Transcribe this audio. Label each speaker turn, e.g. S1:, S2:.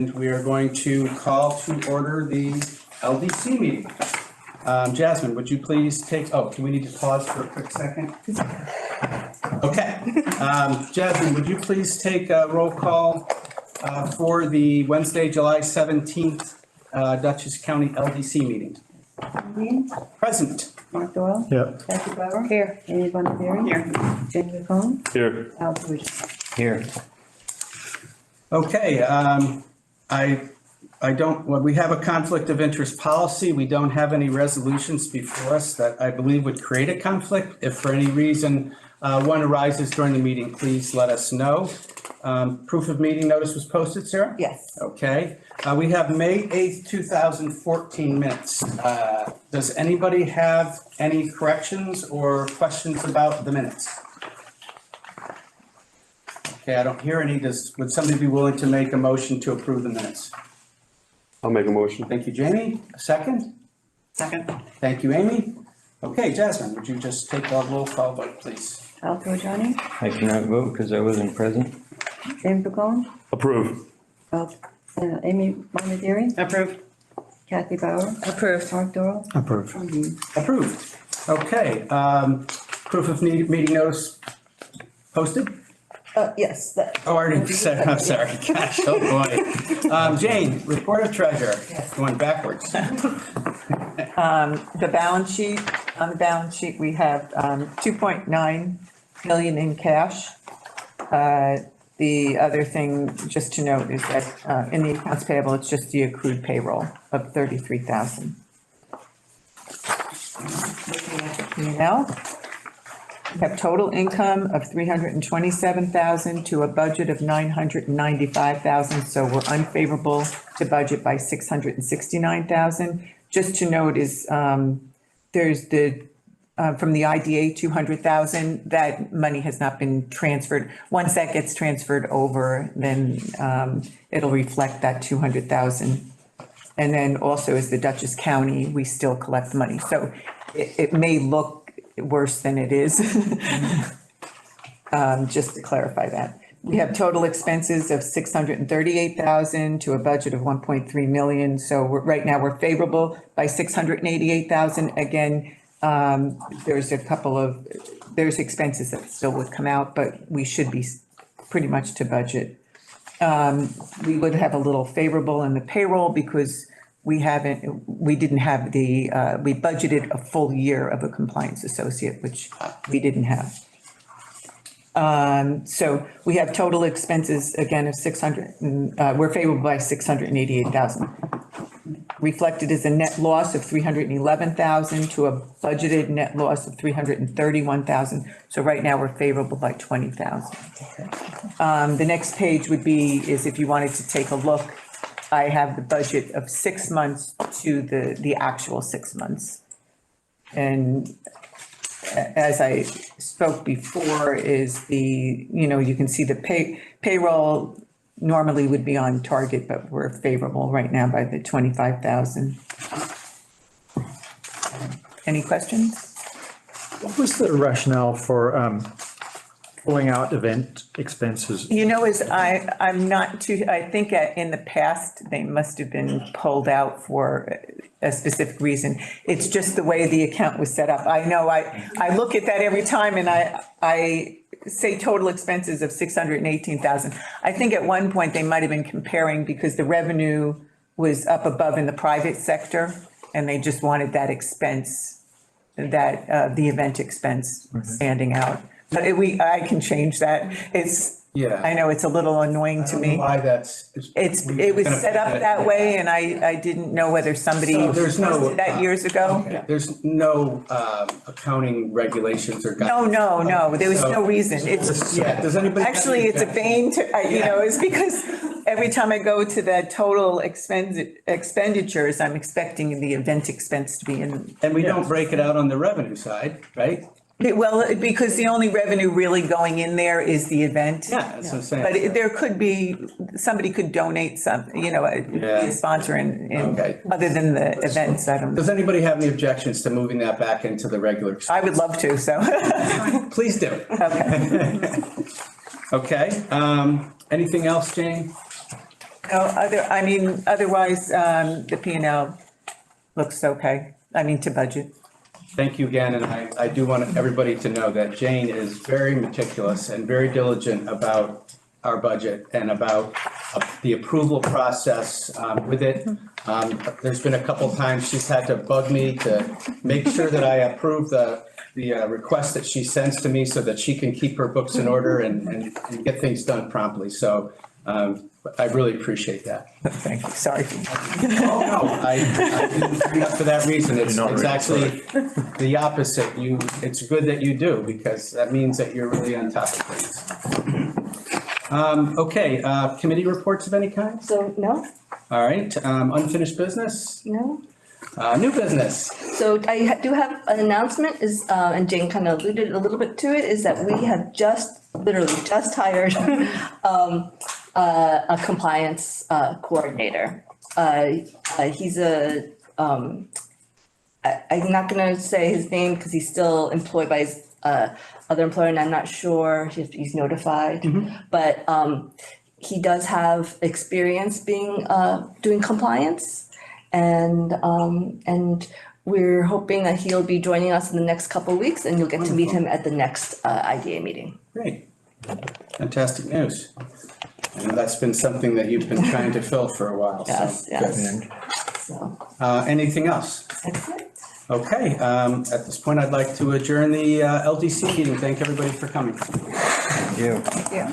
S1: We are going to call to order the LDC meeting. Jasmine, would you please take, do we need to pause for a quick second? Okay. Jasmine, would you please take a roll call for the Wednesday, July 17th Dutchess County LDC meeting?
S2: Dean,
S1: Present.
S2: Mark Doyle.
S3: Yeah.
S2: Kathy Bauer. Here. Amy Bonnefiore. Here. Jamie McComb.
S3: Here.
S2: Al Pruitt.
S3: Here.
S1: Okay, we have a conflict of interest policy. We don't have any resolutions before us that I believe would create a conflict. If for any reason one arises during the meeting, please let us know. Proof of meeting notice was posted, Sarah?
S2: Yes.
S1: Okay, we have May 8th, 2014 minutes. Does anybody have any corrections or questions about the minutes? Okay, I don't hear any. Would somebody be willing to make a motion to approve the minutes?
S3: I'll make a motion.
S1: Thank you, Jamie. A second?
S2: Second.
S1: Thank you, Amy. Okay, Jasmine, would you just take a roll call vote, please?
S2: Al Pruitt.
S3: I cannot vote because I wasn't present.
S2: Jamie McComb.
S3: Approve.
S2: Amy Bonnefiore.
S4: Approved.
S2: Kathy Bauer.
S4: Approved.
S2: Mark Doyle.
S3: Approve.
S2: And Dean.
S1: Approved. Okay, proof of meeting notice posted?
S2: Yes.
S1: Oh, I already said, I'm sorry. Gosh, oh boy. Jane, report of treasurer. Going backwards.
S4: The balance sheet, on the balance sheet, we have 2.9 million in cash. The other thing just to note is that in the accounts payable, it's just the accrued payroll of 33,000. Looking at the P&L, we have total income of 327,000 to a budget of 995,000. So we're unfavorable to budget by 669,000. Just to note is there's the from the IDA 200,000, that money has not been transferred. Once that gets transferred over, then it'll reflect that 200,000. And then also as the Dutchess County, we still collect money. So it may look worse than it is. Just to clarify that. We have total expenses of 638,000 to a budget of 1.3 million. So right now we're favorable by 688,000. Again, there's there's expenses that still would come out, but we should be pretty much to budget. We would have a little favorable in the payroll because we didn't have we budgeted a full year of a compliance associate, which we didn't have. So we have total expenses again of 600, we're favorable by 688,000. Reflected is a net loss of 311,000 to a budgeted net loss of 331,000. So right now we're favorable by 20,000. The next page is if you wanted to take a look, I have the budget of 6 months to the actual 6 months. And as I spoke before is you can see the payroll normally would be on target, but we're favorable right now by the 25,000. Any questions?
S3: What was the rationale for pulling out event expenses?
S4: I'm not too, I think in the past, they must have been pulled out for a specific reason. It's just the way the account was set up. I know I look at that every time and I say total expenses of 618,000. I think at one point they might have been comparing because the revenue was up above in the private sector and they just wanted that expense, the event expense standing out. But I can change that. I know it's a little annoying to me.
S1: Why that's.
S4: It was set up that way and I didn't know whether somebody
S1: there's no
S4: that years ago.
S1: Okay. There's no accounting regulations or guidelines.
S4: No, there was no reason.
S1: Does anybody?
S4: Actually, it's a bane to, it's because every time I go to the total expenditures, I'm expecting the event expense to be in.
S1: And we don't break it out on the revenue side, right?
S4: Well, because the only revenue really going in there is the event.
S1: Yeah, that's what I'm saying.
S4: But there could be, somebody could donate some, be a sponsor
S1: Okay.
S4: other than the events, I don't know.
S1: Does anybody have any objections to moving that back into the regular?
S4: I would love to, so.
S1: Please do.
S4: Okay.
S1: Okay, anything else, Jane?
S4: Otherwise, the P and L looks okay. To budget.
S1: Thank you again, and I do want everybody to know that Jane is very meticulous and very diligent about our budget and about the approval process with it. There's been a couple times she's had to bug me to make sure that I approve the request that she sends to me so that she can keep her books in order and get things done promptly. So I really appreciate that.
S4: Thank you, sorry.
S1: Oh, no, I didn't bring it up for that reason. It's actually the opposite. It's good that you do, because that means that you're really on top of things. Okay, committee reports of any kind?
S5: So, no,
S1: All right, unfinished business,
S5: no.
S1: new business.
S5: So I do have an announcement and Jane kind of alluded a little bit to it, is that we have literally just hired a compliance coordinator. He's I'm not gonna say his name because he's still employed by his other employer, and I'm not sure if he's notified. But he does have experience doing compliance, and we're hoping that he'll be joining us in the next couple of weeks, and you'll get to meet him at the next IDA meeting.
S1: Great, fantastic news. I know that's been something that you've been trying to fill for a while, so.
S5: Yes. So,
S1: Anything else?
S5: that's it.
S1: Okay, at this point, I'd like to adjourn the LDC meeting. Thank everybody for coming.
S6: Thank you.
S5: Yeah.